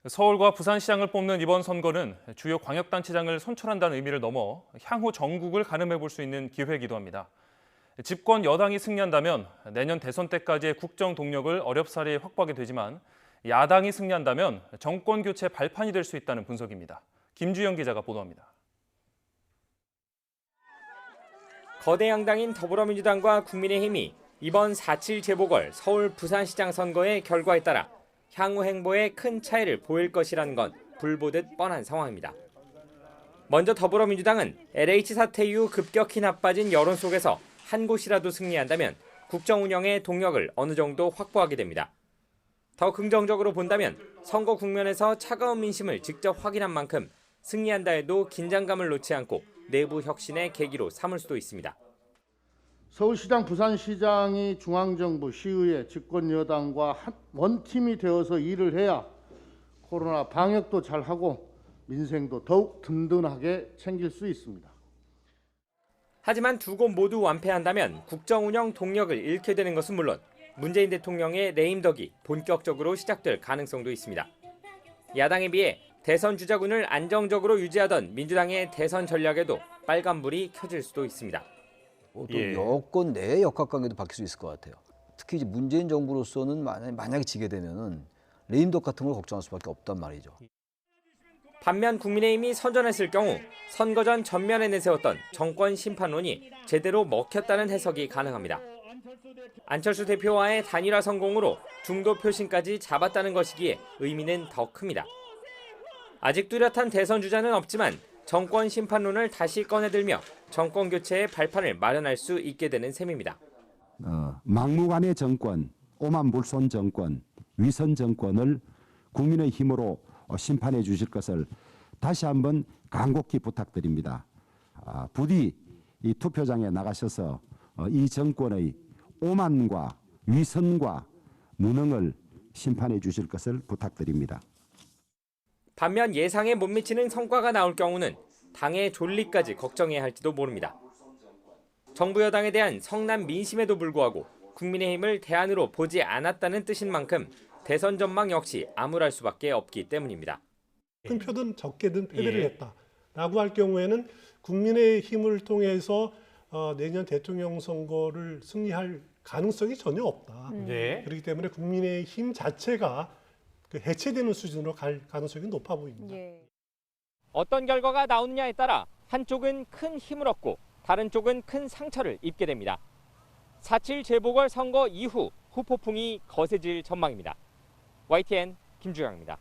서울과 부산시장을 뽑는 이번 선거는 주요 광역단체장을 선출한다는 의미를 넘어 향후 전국을 가늠해 볼 수 있는 기회이기도 합니다. 집권 여당이 승리한다면 내년 대선 때까지의 국정 동력을 어렵사리 확보하게 되지만 야당이 승리한다면 정권 교체 발판이 될 수 있다는 분석입니다. 김주영 기자가 보도합니다. 거대 양당인 더불어민주당과 국민의힘이 이번 4.7 재보궐 서울 부산시장 선거의 결과에 따라 향후 행보에 큰 차이를 보일 것이라는 건 불보듯 뻔한 상황입니다. 먼저 더불어민주당은 LH 사태 이후 급격히 나빠진 여론 속에서 한 곳이라도 승리한다면 국정 운영의 동력을 어느 정도 확보하게 됩니다. 더 긍정적으로 본다면 선거 국면에서 차가운 민심을 직접 확인한 만큼 승리한다 해도 긴장감을 놓지 않고 내부 혁신의 계기로 삼을 수도 있습니다. 서울시장, 부산시장이 중앙정부, 시의회, 집권 여당과 원팀이 되어서 일을 해야 코로나 방역도 잘하고 민생도 더욱 든든하게 챙길 수 있습니다. 하지만 두 곳 모두 완패한다면 국정 운영 동력을 잃게 되는 것은 물론 문재인 대통령의 레임덕이 본격적으로 시작될 가능성도 있습니다. 야당에 비해 대선 주자군을 안정적으로 유지하던 민주당의 대선 전략에도 빨간불이 켜질 수도 있습니다. 또 여권 내 역학관계도 바뀔 수 있을 것 같아요. 특히 이제 문재인 정부로서는 만약에 지게 되면은 레임덕 같은 걸 걱정할 수밖에 없단 말이죠. 반면 국민의힘이 선전했을 경우 선거 전 전면에 내세웠던 정권 심판론이 제대로 먹혔다는 해석이 가능합니다. 안철수 대표와의 단일화 성공으로 중도 표심까지 잡았다는 것이기에 의미는 더 큽니다. 아직 뚜렷한 대선 주자는 없지만 정권 심판론을 다시 꺼내들며 정권 교체의 발판을 마련할 수 있게 되는 셈입니다. 막무가내 정권, 오만불손 정권, 위선 정권을 국민의 힘으로 심판해 주실 것을 다시 한번 간곡히 부탁드립니다. 부디 이 투표장에 나가셔서 이 정권의 오만과 위선과 무능을 심판해 주실 것을 부탁드립니다. 반면 예상에 못 미치는 성과가 나올 경우는 당의 존립까지 걱정해야 할지도 모릅니다. 정부 여당에 대한 성난 민심에도 불구하고 국민의힘을 대안으로 보지 않았다는 뜻인 만큼 대선 전망 역시 암울할 수밖에 없기 때문입니다. 큰 표든 적게든 패배를 했다라고 할 경우에는 국민의힘을 통해서 내년 대통령 선거를 승리할 가능성이 전혀 없다. 그렇기 때문에 국민의힘 자체가 해체되는 수준으로 갈 가능성이 높아 보입니다. 어떤 결과가 나오느냐에 따라 한쪽은 큰 힘을 얻고 다른 쪽은 큰 상처를 입게 됩니다. 4.7 재보궐 선거 이후 후폭풍이 거세질 전망입니다. YTN 김주영입니다.